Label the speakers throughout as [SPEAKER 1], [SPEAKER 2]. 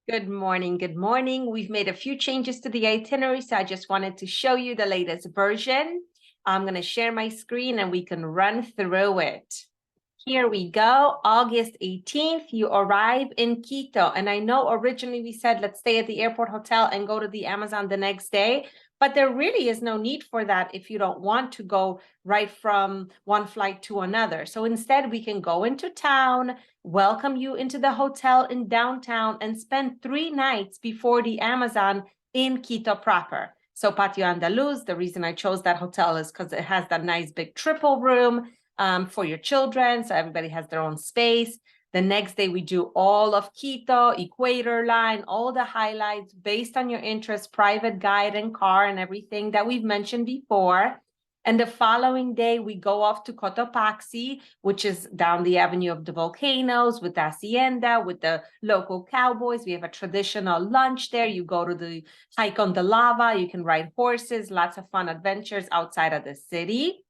[SPEAKER 1] Good morning. Good morning. We've made a few changes to the itinerary, so I just wanted to show you the latest version. I'm going to share my screen and we can run through it. Here we go. August 18th, you arrive in Quito. And I know originally we said, let's stay at the airport hotel and go to the Amazon the next day. But there really is no need for that if you don't want to go right from one flight to another. So instead, we can go into town, welcome you into the hotel in downtown, and spend 3 nights before the Amazon in Quito proper. So Patio Andaluz, the reason I chose that hotel is because it has that nice big triple room for your children. So everybody has their own space. The next day, we do all of Quito, Equator Line, all the highlights based on your interest, private guide and car and everything that we've mentioned before. And the following day, we go off to Cotopaxi, which is down the Avenue of the Volcanoes with the Hacienda, with the local cowboys. We have a traditional lunch there. You go to the hike on the lava. You can ride horses, lots of fun adventures outside of the city.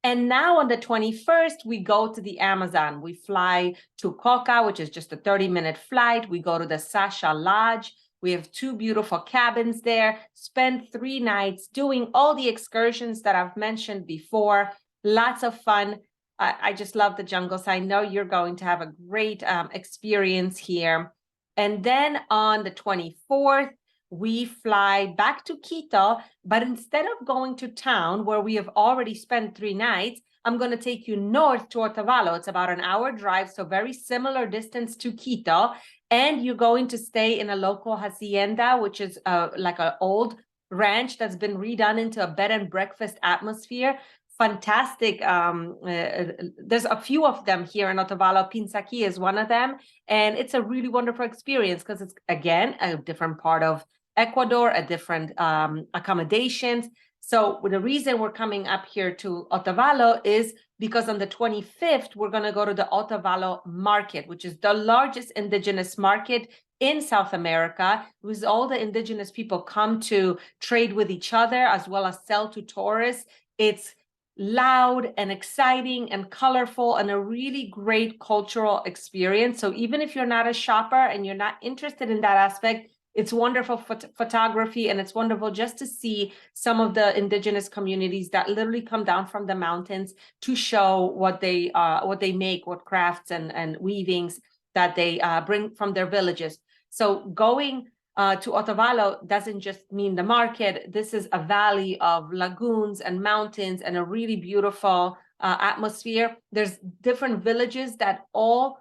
[SPEAKER 1] And now on the 21st, we go to the Amazon. We fly to Coca, which is just a 30-minute flight. We go to the Sasha Lodge. We have 2 beautiful cabins there. Spend 3 nights doing all the excursions that I've mentioned before. Lots of fun. I just love the jungles. I know you're going to have a great experience here. And then on the 24th, we fly back to Quito, but instead of going to town where we have already spent 3 nights, I'm going to take you north to Otavalo. It's about an hour drive, so very similar distance to Quito. And you're going to stay in a local hacienda, which is like an old ranch that's been redone into a bed and breakfast atmosphere. Fantastic. There's a few of them here in Otavalo. Pinsaki is one of them. And it's a really wonderful experience because it's, again, a different part of Ecuador, a different accommodations. So the reason we're coming up here to Otavalo is because on the 25th, we're going to go to the Otavalo market, which is the largest indigenous market in South America, with all the indigenous people come to trade with each other as well as sell to tourists. It's loud and exciting and colorful and a really great cultural experience. So even if you're not a shopper and you're not interested in that aspect, it's wonderful photography, and it's wonderful just to see some of the indigenous communities that literally come down from the mountains to show what they make, what crafts and weavings that they bring from their villages. So going to Otavalo doesn't just mean the market. This is a valley of lagoons and mountains and a really beautiful atmosphere. There's different villages that all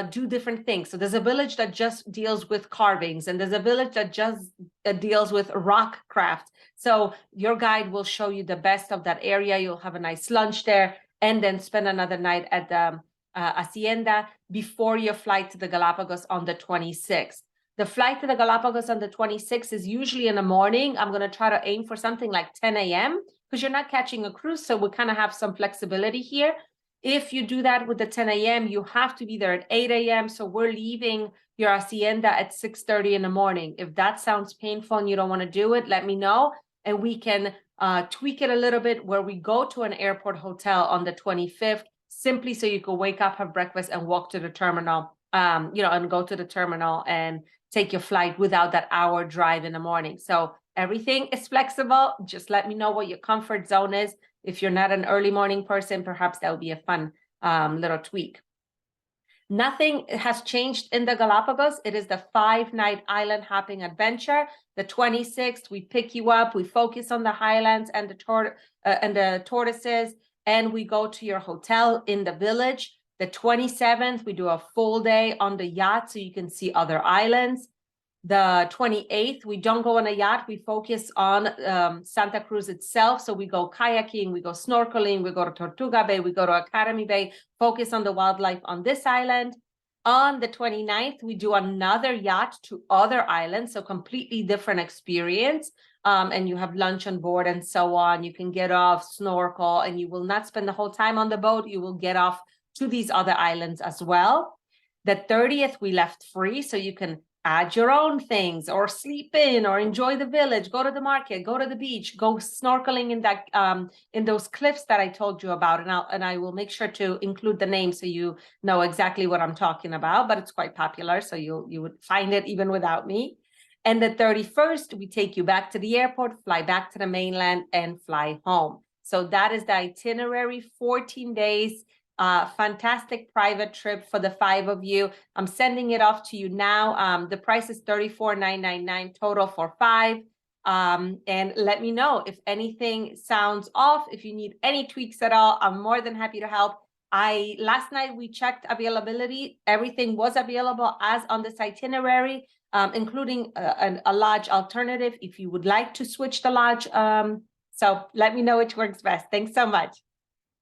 [SPEAKER 1] do different things. So there's a village that just deals with carvings, and there's a village that just deals with rock craft. So your guide will show you the best of that area. You'll have a nice lunch there and then spend another night at the hacienda before your flight to the Galapagos on the 26th. The flight to the Galapagos on the 26th is usually in the morning. I'm going to try to aim for something like 10 a.m. because you're not catching a cruise, so we kind of have some flexibility here. If you do that with the 10 a.m., you have to be there at 8 a.m. So we're leaving your hacienda at 6:30 in the morning. If that sounds painful and you don't want to do it, let me know. And we can tweak it a little bit where we go to an airport hotel on the 25th, simply so you can wake up, have breakfast, and walk to the terminal, and go to the terminal and take your flight without that hour drive in the morning. So everything is flexible. Just let me know what your comfort zone is. If you're not an early morning person, perhaps that would be a fun little tweak. Nothing has changed in the Galapagos. It is the 5-night island hopping adventure. The 26th, we pick you up. We focus on the highlands and the tortoises, and we go to your hotel in the village. The 27th, we do a full day on the yacht so you can see other islands. The 28th, we don't go on a yacht. We focus on Santa Cruz itself. So we go kayaking, we go snorkeling, we go to Tortuga Bay, we go to Academy Bay, focus on the wildlife on this island. On the 29th, we do another yacht to other islands, so completely different experience. And you have lunch on board and so on. You can get off, snorkel, and you will not spend the whole time on the boat. You will get off to these other islands as well. The 30th, we left free, so you can add your own things or sleep in or enjoy the village, go to the market, go to the beach, go snorkeling in that in those cliffs that I told you about. And I will make sure to include the name so you know exactly what I'm talking about, but it's quite popular, so you would find it even without me. And the 31st, we take you back to the airport, fly back to the mainland, and fly home. So that is the itinerary, 14 days, fantastic private trip for the 5 of you. I'm sending it off to you now. The price is $34,999 total for 5. And let me know if anything sounds off, if you need any tweaks at all. I'm more than happy to help. Last night we checked availability. Everything was available as on this itinerary, including a lodge alternative if you would like to switch the lodge. So let me know which works best. Thanks so much.